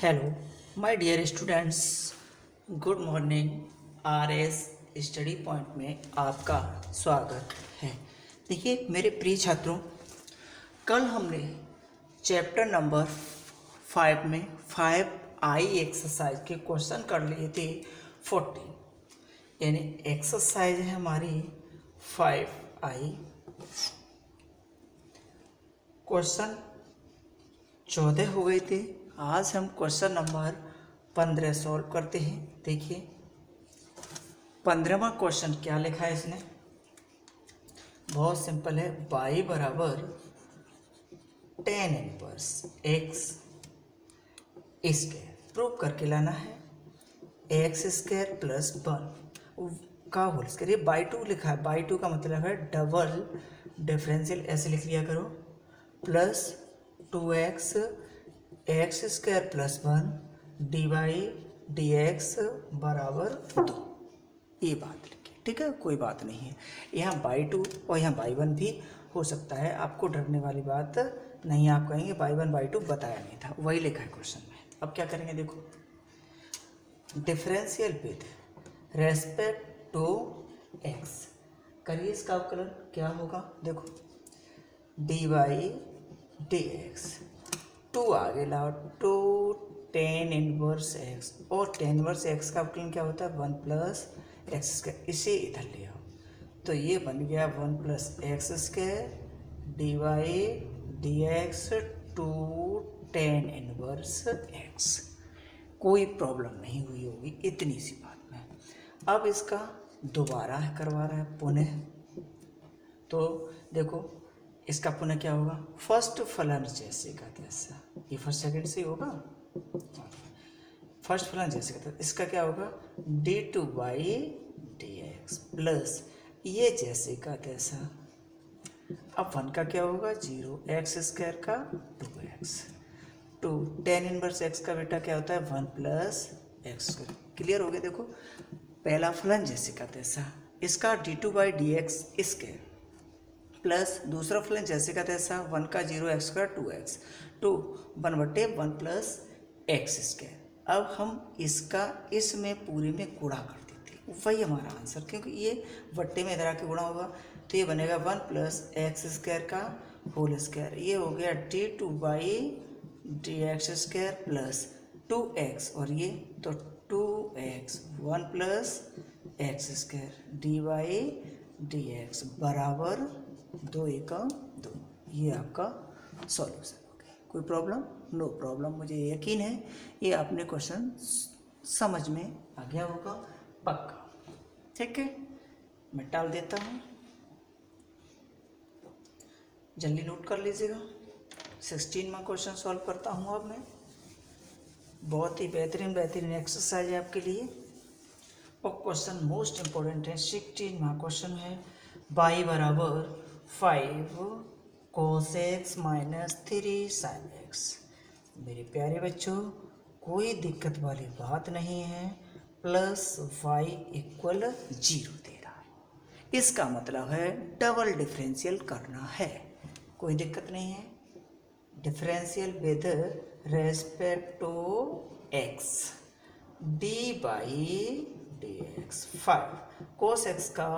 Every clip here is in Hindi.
Hello my dear students, good morning. RS study point में आपका स्वागत है। देखिए मेरे प्रिय छात्रों, कल हमने चैप्टर नंबर 5 में 5I एक्सरसाइज के क्वेश्चन कर लिए थे 40, यानी एक्सरसाइज है हमारी 5I। क्वेश्चन 14 हो गए थे। आज हम क्वेश्चन नंबर 15 सॉल्व करते हैं। देखिए 15वां क्वेश्चन क्या लिखा है इसने, बहुत सिंपल है। y बराबर tan inverse x square prove करके लाना है। x स्क्वायर प्लस 1 का होल स्क्वायर, ये बाई 2 लिखा है। बाई 2 का मतलब है डबल डिफरेंशियल, ऐसे लिख लिया करो, plus 2x x square plus 1 d y d x बराबर 2। ये बात लिखी, ठीक है, कोई बात नहीं है। यहाँ बाई 2 और यहाँ बाई 1 भी हो सकता है, आपको डरने वाली बात नहीं। आप कहेंगे बाई 1 बाई 2 बताया नहीं था, वही लिखा है क्वेश्चन में। अब क्या करेंगे, देखो differential with respect to x करिए। इसका अवकलन क्या होगा, देखो डी वाई डी एक्स, 2 आगे लाओ, 2 tan इनवर्स एक्स, और tan इनवर्स एक्स का अवकलन क्या होता है 1 प्लस एक्स स्क्वायर। इसे इधर ले आओ तो ये बन गया 1 plus x square d y d x 2 tan inverse x. कोई प्रॉब्लम नहीं हुई होगी इतनी सी बात में। अब इसका दोबारा करवा रहा है पुनः, तो देखो इसका पुनः क्या होगा, फर्स्ट फलन जैसे का तैसा, ये फर्स्ट सेकंड से होगा। फर्स्ट फलन जैसे का इसका क्या होगा D two by d x plus ये जैसे का तैसा। अब 1 का क्या होगा 0, एक्स स्क्वायर का 2x, 2 tan इनवर्स एक्स का बेटा क्या होता है 1 प्लस एक्स स्क्वायर। क्लियर हो गया। देखो पहला फलन जैसे का तैसा, इसका D two by d x square plus दूसरा फलन जैसे का तैसा 1 का 0 x square 2x, 2 1/1 plus x square. अब हम इसका इसमें पूरे में गुणा कर देते, वही हमारा आंसर, क्योंकि ये वट्टे में इधर आके गुणा होगा तो ये बनेगा 1 प्लस एक्स स्क्वायर का होल स्क्वायर। ये हो गया d two by d x square plus 2x, और ये तो 2x 1 plus x square d y d x बराबर 2 1 2। ये आपका सॉल्यूशन हो गया। कोई प्रॉब्लम? No problem. मुझे यकीन है ये आपने क्वेश्चन समझ में आ गया होगा पक्का, ठीक है। मैं टाल देता हूँ, जल्दी नोट कर लीजिएगा। 16वां क्वेश्चन सॉल्व करता हूँ अब मैं। बहुत ही बेहतरीन एक्सरसाइज है आपके लिए, और क्वेश्चन मोस्ट इम्पोर्टेंट है। 16वां क्वेश्चन है y बराबर 5 cos x minus 3 sin x। मेरे प्यारे बच्चों कोई दिक्कत वाली बात नहीं है, प्लस y इक्वल 0 दे रहा है, इसका मतलब है डबल डिफरेंशियल करना है। कोई दिक्कत नहीं है। Differential with respect to x d by d x 5 cos x का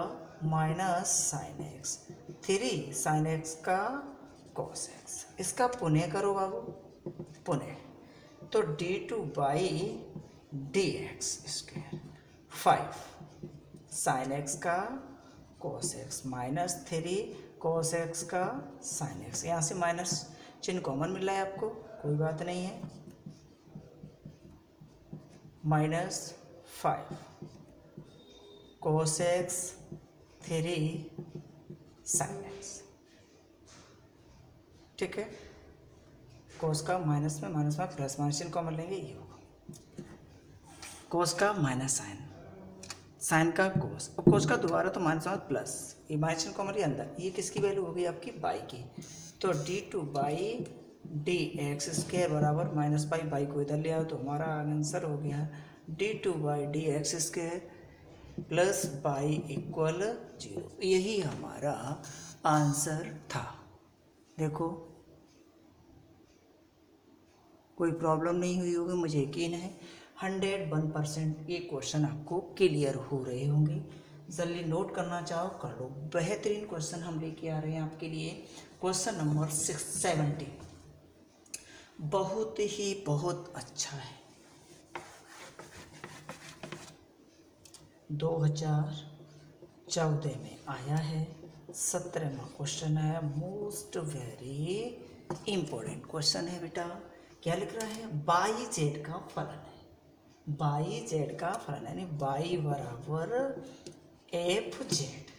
minus sine x 3 sine x का cos x। इसका पुनः करो बाबू, पुनः तो d two by d x square 5 sine x का cos x minus 3 cos x का साइन x। यहाँ से माइनस चिन्ह कॉमन मिल रहा है आपको, कोई बात नहीं है। Minus 5 cos x 3 sin x, ठीक है। cos का माइनस में प्लस माइनस चिन्ह कॉमन लेंगे, ये होगा cos का माइनस साइन का cos, और cos का दोबारा तो माइनस प्लस, ये माइनस चिन्ह कॉमन ये अंदर, ये किसकी वैल्यू हो गई आपकी बाई की। तो d two by d x square बराबर माइनस पाई, बाई को इधर ले आओ तो हमारा आंसर हो गया d two by d x square plus by equal 0। यही हमारा आंसर था। देखो कोई प्रॉब्लम नहीं हुई होगी, मुझे यकीन है 101% ये क्वेश्चन आपको क्लियर हो रहे होंगे। जल्दी नोट करना चाहो कर लो। बेहतरीन क्वेश्चन हम लेके आ रहे हैं आपके लिए। क्वेश्चन नंबर 670 बहुत अच्छा है। 2014 में आया है, 17वां क्वेश्चन है। मोस्ट वेरी इंपॉर्टेंट क्वेश्चन है बेटा। क्या लिख रहा है? बाई जेड का फलन है। बाई जेड का फलन यानी बाई बराबर एफ जेड,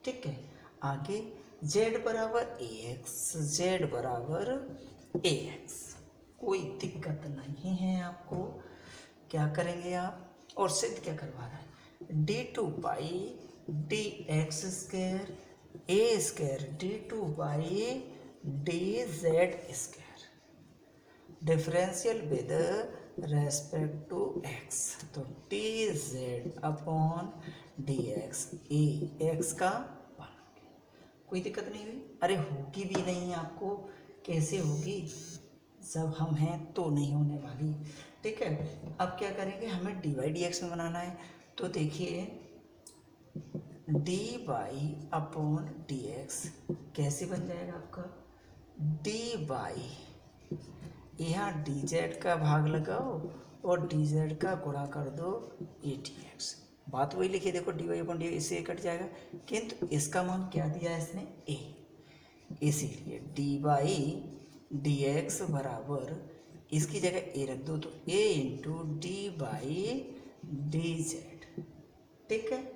ठीक है। आगे जेड बराबर ए एक्स, जेड बराबर ए एक्स, कोई दिक्कत नहीं है आपको। क्या करेंगे आप? और सिद्ध क्या करवा रहा है? d2 by d x square a square d2 by d z square, differential with respect to x. तो d z upon d x, a x का बनोगे। कोई दिक्कत नहीं हुई? अरे होगी भी नहीं आपको, कैसे होगी? जब हम हैं तो नहीं होने वाली, ठीक है। अब क्या करेंगे? हमें डी बाई डी एक्स में बनाना है। तो देखिए D by upon d x कैसे बन जाएगा आपका? डी बाई, यहाँ डी जेड का भाग लगाओ और डी जेड का गुणा कर दो ए डी एक्स। बात वही लिखी, देखो डी वाई अपॉन डी, इससे कट जाएगा, किंतु इसका मान क्या दिया है इसने? ए। इसीलिए डी बाई डी एक्स बराबर, इसकी जगह ए रख दो तो a into d by d z, ठीक है।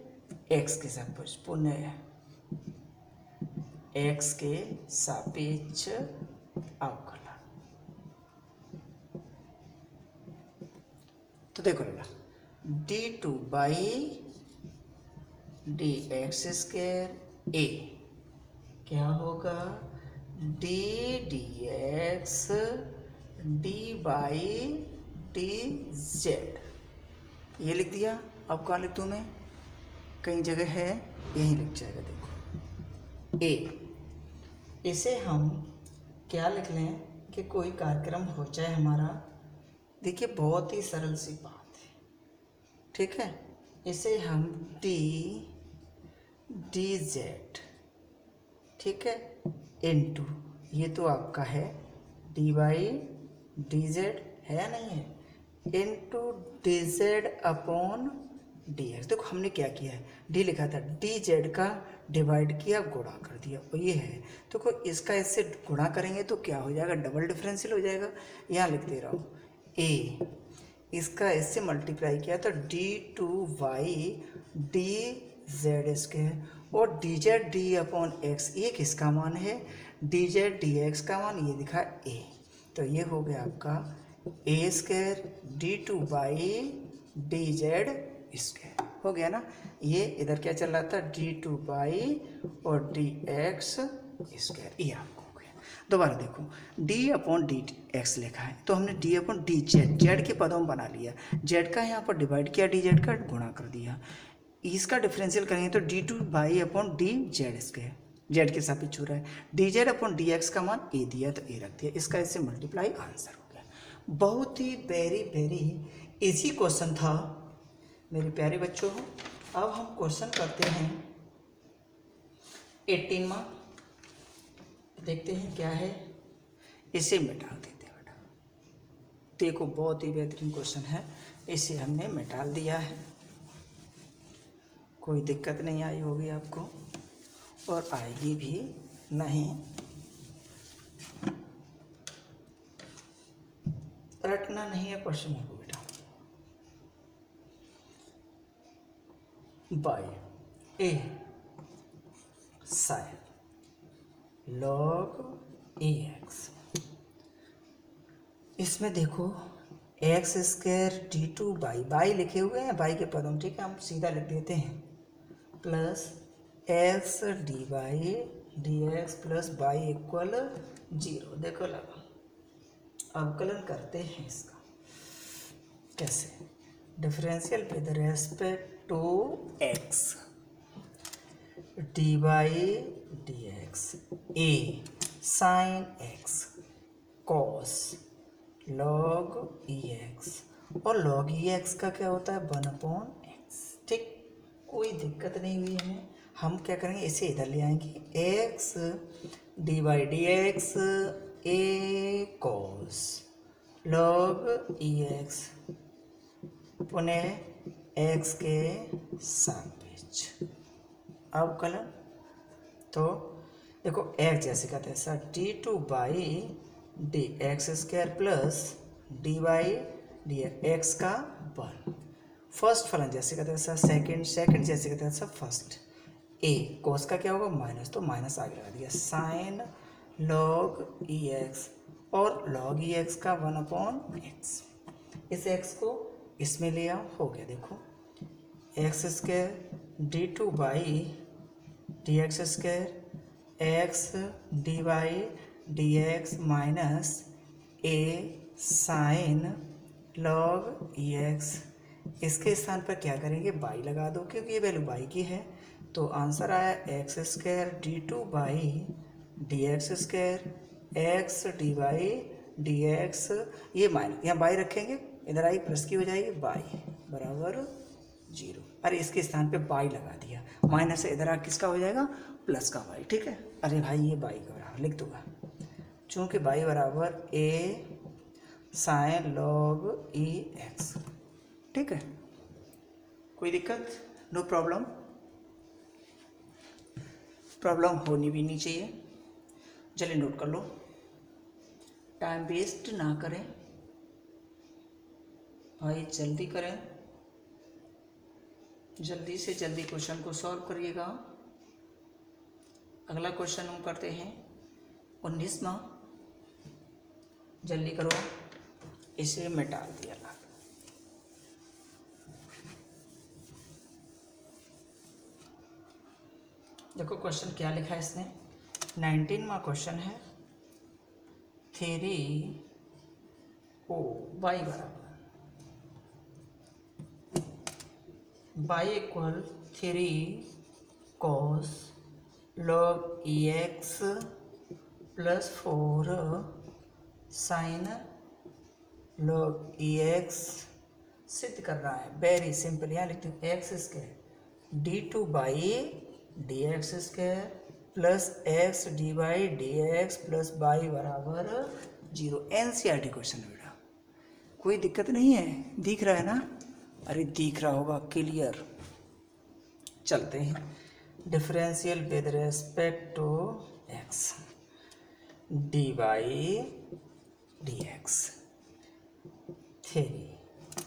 एक्स के सापेक्ष पुनः एक्स के सापेक्ष अवकलन। तो देखो बेटा, d2 by d x square a क्या होगा? D d x d by d z, ये लिख दिया। अब कहाँ लिख दूँ मैं? कई जगह है, यहीं लिख जाएगा। देखो ए, इसे हम क्या लिख लें कि कोई कार्यक्रम हो जाए हमारा। देखिए बहुत ही सरल सी बात है, ठीक है। इसे हम डी डी जेड, ठीक है, इनटू, ये तो आपका है डी बाई डी जेड है या नहीं है, into D z upon d x. देखो हमने क्या किया है, डी लिखा था, डी जेड का डिवाइड किया, गुणा कर दिया, और ये है। तो इसका इससे गुणा करेंगे तो क्या हो जाएगा? डबल डिफरेंशियल हो जाएगा। यहाँ लिख दे रहा हूँ ए, इसका इससे मल्टीप्लाई किया तो d2 by d z square, और d z d upon x, ये किसका मान है? डी जेड डी एक्स का मान, ये दिखा ए। तो ये हो गया आपका a square d2 by d z square, हो गया ना। ये इधर क्या चल रहा था? d2 बाई और डी एक्स स्क्वायर, ये आपको हो गया। दोबारा देखो, d अपॉन डी एक्स लिखा है तो हमने d upon D Z, Z के पदों में बना लिया, जेड का यहाँ पर डिवाइड किया, डी जेड का गुणा कर दिया। इसका डिफरेंशियल करेंगे तो d2 by upon D z square, Z के सापेक्ष हो रहा है, D z upon d x का मान ए दिया तो ए रख दिया, इसका इससे मल्टीप्लाई, आंसर हो गया। बहुत ही वेरी इजी क्वेश्चन था मेरे प्यारे बच्चों। अब हम क्वेश्चन करते हैं 18वां, देखते हैं क्या है। इसे मिटा देते हैं बेटा। देखो बहुत ही बेहतरीन क्वेश्चन है, इसे हमने मिटा दिया है, कोई दिक्कत नहीं आई होगी आपको और आएगी भी नहीं। रटना नहीं है क्वेश्चन को बेटा। By A sign log A x, इसमें देखो एक्स स्क्वायर d2 बाई लिखे हुए हैं, बाई के पदों में, ठीक है, हम सीधा लिख देते हैं, plus x d by d x plus by equal 0। देखो लगा, अवकलन करते हैं इसका कैसे? Differential with respect to x, d by d x a sine x cos log EX, और log EX का क्या होता है 1/x। ठीक, कोई दिक्कत नहीं हुई हमें। हम क्या करेंगे, इसे इधर ले आएंगे, x dy/dx a cos log EX पुनः x के सापेक्ष अवकलन। तो देखो x जैसे का तैसा d2/dx² प्लस dy/dx का 1। फर्स्ट फलन जैसे का तैसा सेकंड, सेकंड जैसे का तैसा फर्स्ट। a कोस का क्या होगा माइनस, तो माइनस आगे लगा दिया, साइन log EX, और log EX का 1/x। इस x को इसमें ले आओ, हो गया देखो x² d2/dx² x dy/dx minus a sine log EX। इसके स्थान पर क्या करेंगे, बाई लगा दो, क्योंकि ये वैल्यू बाई की है। तो आंसर आया x² d2/dx² x dy/dx, ये माइनस यहाँ बाई रखेंगे, इधर आई प्लस की हो जाएगी, बाई बराबर 0। अरे इसके स्थान पे बाई लगा दिया, माइनस से इधर आ किसका हो जाएगा प्लस का बाई। ठीक है, अरे भाई ये बाई का बराबर लिख दूंगा, चूँकि बाई बराबर a साइन log EX। ठीक है, कोई दिक्कत, नो प्रॉब्लम, प्रॉब्लम होनी भी नहीं चाहिए। चलिए नोट कर लो, टाइम वेस्ट ना करें भाई, जल्दी करें, जल्दी से जल्दी क्वेश्चन को सॉल्व करिएगा। अगला क्वेश्चन हम करते हैं 19वां, जल्दी करो, इसे मिटा दिया। देखो क्वेश्चन क्या लिखा है इसने, 19वां क्वेश्चन है, 3o y बराबर y equal 3 cos log EX plus 4 sine log EX सिद्ध कर रहा है। वेरी सिंपल, यहाँ लिखते हैं x² d2/dx² plus x dy/dx plus y बराबर 0। NCERT क्वेश्चन बेटा, कोई दिक्कत नहीं है, दिख रहा है ना, अरे दिख रहा होगा क्लियर। चलते हैं, differential with respect to x dy/dx 3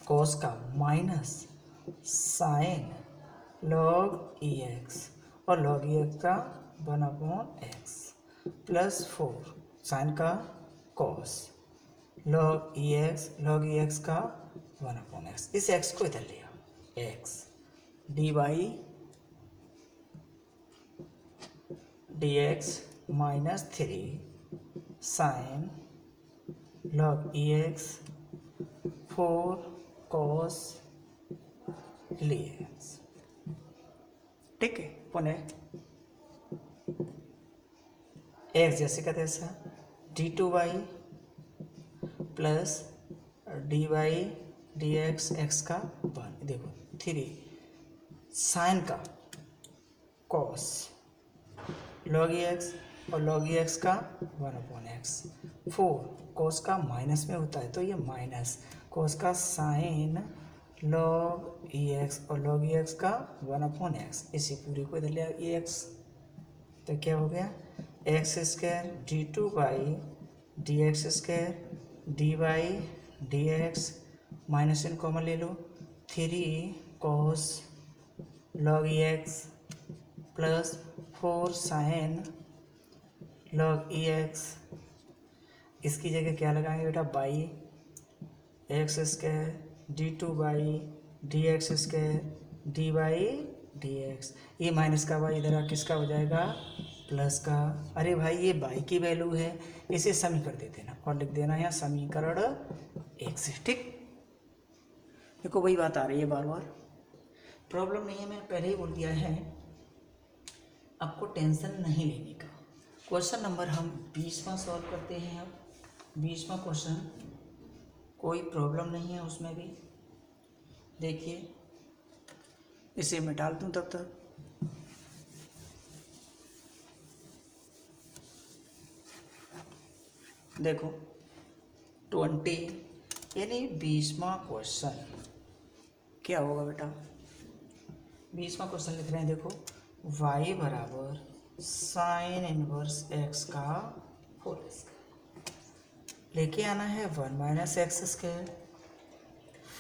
cos का माइनस साइन log EX, और log EX का 1/x प्लस 4 साइन का cos log EX का 1/x। इस x को इधर लिया, x dy/dx minus 3 sine log EX 4 cos EX। ठीक है, पुनः x जैसे का तैसा d2y प्लस dy/dx x का 1, देखो 3 साइन का cos log EX, और log EX का 1/x 4 cos का माइनस में होता है, तो ये माइनस cos का साइन log EX, और log EX का 1/x, इसी पूरी को इधर ले EX, तो क्या हो गया x² d2/dx² dy/dx माइनस इन कॉमन ले लो, 3 cos log EX plus 4 sine log EX। इसकी जगह क्या लगाएंगे बेटा, बाई x² d2/dx² dy/dx, ये माइनस का बाई इधर किसका हो जाएगा प्लस का। अरे भाई ये बाई की वैल्यू है, इसे समी कर देते ना, और लिख देना यहाँ समीकरण 1 से। ठीक, देखो वही बात आ रही है बार बार, प्रॉब्लम नहीं है, मैं पहले ही बोल दिया है, आपको टेंशन नहीं लेने का। क्वेश्चन नंबर हम 20वां सॉल्व करते हैं। अब 20वां क्वेश्चन कोई प्रॉब्लम नहीं है उसमें भी। देखिए इसे मैं डाल दूँ तब तक। देखो 20 यानी 20वां क्वेश्चन क्या होगा बेटा? 20वां क्वेश्चन लिख रहे हैं। देखो y बराबर साइन इनवर्स x का होल स्क्वायर लेके आना है 1 minus x square,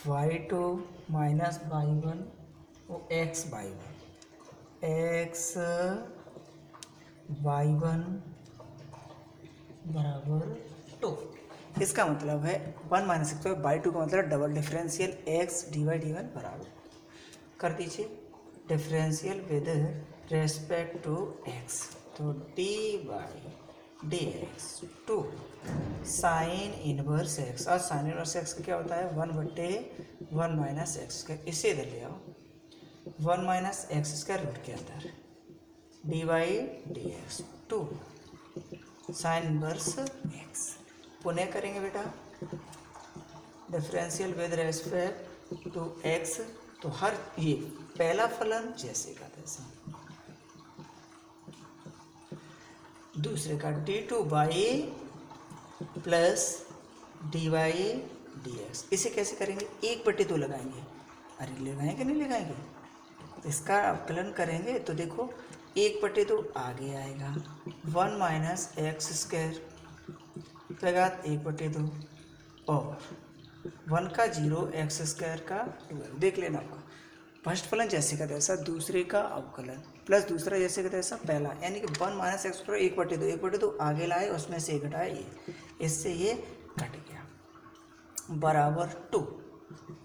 y2 minus y1 वो x y1 बराबर 2। इसका मतलब है 1 माइनस एक्स बाई 2 का मतलब डबल डिफरेंशियल x dy/dy बराबर कर दीजिए differential with respect to x, तो dy/dx 2 साइन इनवर्स x, और साइन इनवर्स x का क्या होता है 1/1 माइनस एक्स स्क्वायर। इसे इधर ले आओ 1 माइनस एक्स स्क्वायर रूट के अंदर dy/dx 2 साइन इनवर्स x। पुनः करेंगे बेटा differential with respect to x, तो हर ये पहला फलन जैसे का तैसा, दूसरे का d2 प्लस dy/dx। इसे कैसे करेंगे 1/2 लगाएंगे। अरे लगाएंगे नहीं लगाएंगे, इसका अवकलन करेंगे तो देखो 1/2 आगे आएगा 1 माइनस एक्स स्क्वायर घात 1/2 और 1 का 0 एक्स स्क्वायर का 12। देख लेना आपका फर्स्ट फलन जैसे का तैसा, दूसरे का अवकलन प्लस दूसरा जैसे का तैसा पहला, यानी कि 1 माइनस एक्स स्क्वायर 1/2 आगे लाए उसमें से घटाए ये, इससे ये कट गया बराबर 2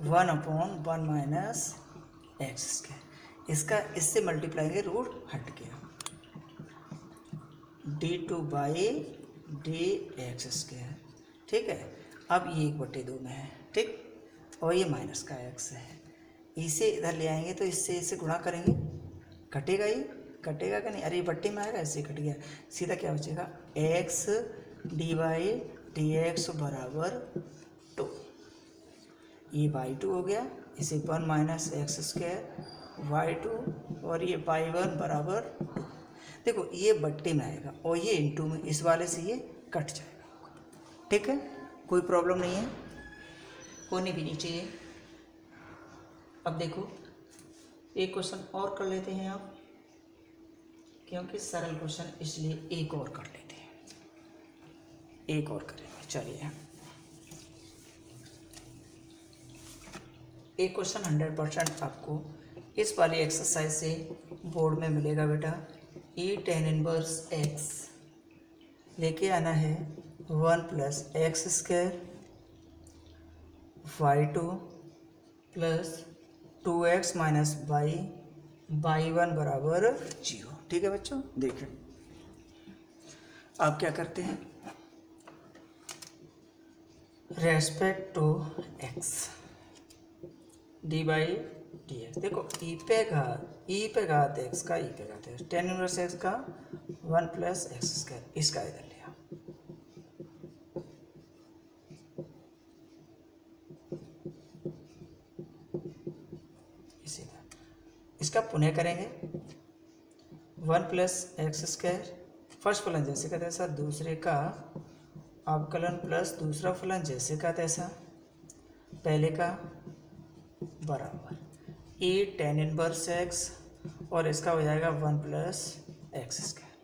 1/1 माइनस एक्स स्क्वायर। इसका इससे मल्टीप्लाई रूट हट गया d2/dx स्क्वायर। ठीक है, अब ये 1/2 में है, ठीक, और ये माइनस का x है। इसे इधर ले आएंगे तो इससे इसे गुणा करेंगे, कटेगा ये, कटेगा कि नहीं? अरे ये बट्टे में आएगा, ऐसे कट गया, सीधा क्या बचेगा x dy/dx बराबर 2। ये y2 हो गया, इसे 1 माइनस एक्स स्क्वायर y2 और ये y1 बराबर 2। देखो ये बट्टे में आएगा और ये इंटू में, इस वाले से ये कट जाएगा। ठीक है, कोई प्रॉब्लम नहीं है, होनी भी नहीं चाहिए। अब देखो एक क्वेश्चन और कर लेते हैं आप, क्योंकि सरल क्वेश्चन इसलिए एक और कर लेते हैं, एक और करेंगे। चलिए एक क्वेश्चन 100% आपको इस वाली एक्सरसाइज से बोर्ड में मिलेगा बेटा। ई tan इनवर्स x लेके आना है 1 plus x square y2 plus 2x minus y1 बराबर 0। ठीक है बच्चों, देखिए आप क्या करते हैं, रेस्पेक्ट टू x dy/dx। देखो ई पे घात x का ई पे घात x, tan इनवर्स x का 1 प्लस एक्स स्क्वायर, इसका इधर लिया। इसी इसका पुनः करेंगे 1 प्लस एक्स स्क्वायर, फर्स्ट फलन जैसे का तैसा, दूसरे का अवकलन प्लस दूसरा फलन जैसे का तैसा, पहले का बराबर ए tan इनवर्स x और इसका हो जाएगा 1 प्लस एक्स स्क्वायर।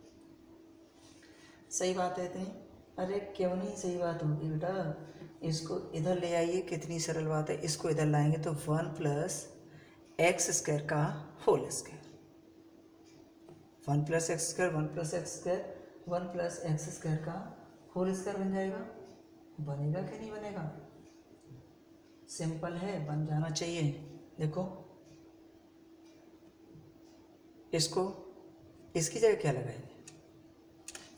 सही बात है इतनी? अरे क्यों नहीं सही बात होगी बेटा, इसको इधर ले आइए, कितनी सरल बात है। इसको इधर लाएंगे तो 1 प्लस एक्स स्क्वायर का whole square, 1 plus x square 1 plus x square 1 plus x square का होल स्क्वायर बन जाएगा। बनेगा कि नहीं बनेगा? सिंपल है, बन जाना चाहिए। देखो इसको, इसकी जगह क्या लगाएंगे,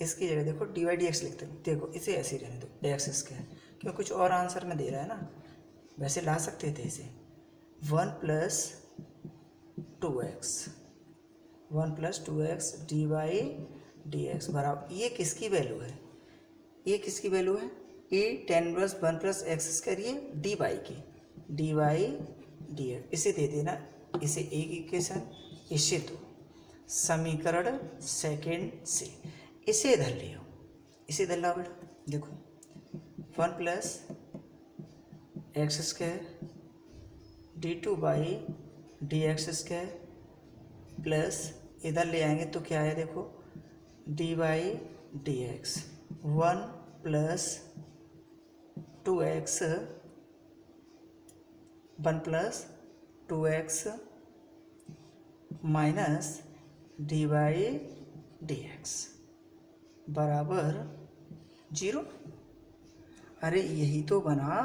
इसकी जगह देखो dy/dx लिखते हैं। देखो इसे ऐसे ही रहने दो एक्स स्क्वायर, क्यों कुछ और आंसर में दे रहा है ना, वैसे ला सकते थे इसे 1 plus 2x 1 plus 2x dy/dx बराबर, ये किसकी वैल्यू है, ये किसकी वैल्यू है e tan inverse 1 plus x square ये डी वाई की डी वाई डी एक्स, इसे दे देना, इसे एक इक्वेशन, इसे दो, समीकरण सेकेंड से इसे इधर ले आओ, इसे इधर लाओ बेटा। देखो 1 plus x square d two by d x square plus इधर ले आएंगे तो क्या है, देखो D by d x 1 plus 2x 1 plus 2x minus D by d x बराबर 0। अरे यही तो बना,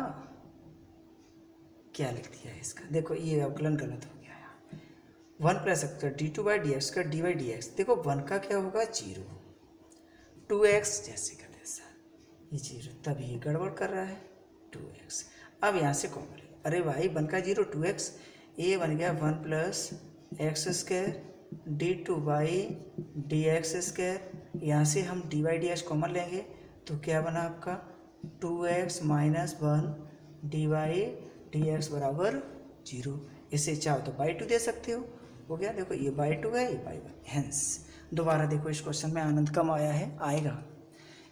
क्या लिख दिया है इसका, देखो ये अवकलन गलत हो गया है। 1 plus x D two by d x का डी बाई डी एक्स, देखो 1 का क्या होगा 0, 2x जैसे का तैसा ये 0, तब ये गड़बड़ कर रहा है 2x। अब यहाँ से कॉमन ले, अरे भाई 1 का 0 2x, ये बन गया 1 plus x square d two by d x square, यहाँ से हम D by d x common लेंगे तो क्या बना आपका 2x minus 1 D by d x बराबर 0। इसे चाहो तो बाई 2 दे सकते हो गया, देखो ये बाई 2 है, ये बाई 1, हेंस दोबारा देखो इस क्वेश्चन में आनंद कम आया है, आएगा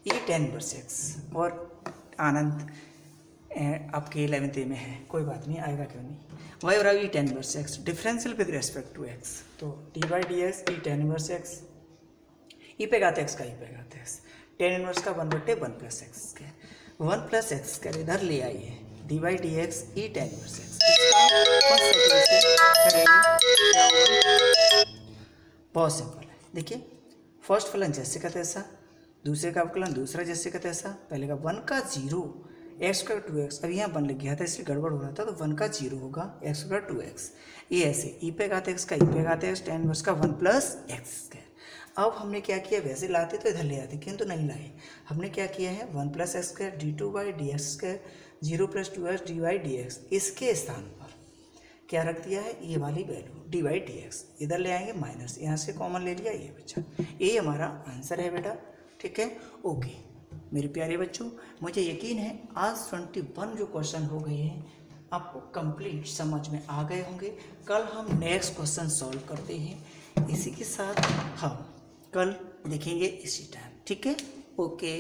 ये 10 इनवर्स x और आनंद आपके 11th में है, कोई बात नहीं, आएगा क्यों नहीं। वाई और ये 10 inverse x differential with respect to x, तो d by d x e 10 inverse x, e पे गाते x का ई पे गाते x, 10 इनवर्स का 1/1 plus x square, 1 plus x square इधर ले आइए, D by d x e 10 inverse x, बहुत सिंपल है। देखिए फर्स्ट फलन जैसे का तैसा, दूसरे का अवकलन दूसरा जैसे का तैसा, पहले का 1 का 0 एक्स का 2x, अब यहाँ 1 लग गया था इसलिए गड़बड़ हो रहा था, तो 1 का 0 होगा एक्स का 2x, ये ऐसे ई पे गाते x का ई पे गाते x 10 इनवर्स का 1 प्लस एक्स स्क्वायर। अब हमने क्या किया, वैसे लाते तो इधर ले आते किंतु नहीं लाए, हमने क्या किया है 1 plus x square d two by d x square 0 plus 2x d y d x, इसके स्थान पर क्या रख दिया है, ये वाली value d y d x, इधर ले आएंगे माइनस, यहाँ से कॉमन ले लिया, ये बच्चा, ये हमारा आंसर है बेटा। ठीक है, ओके मेरे प्यारे बच्चों, मुझे यकीन है आज 21 जो क्वेश्चन हो गए हैं आपको कंप्लीट समझ में आ गए होंगे। कल हम नेक्स्ट क्वेश्चन सॉल्व करते हैं, इसी के साथ हम कल देखेंगे इसी टाइम। ठीक है, ओके।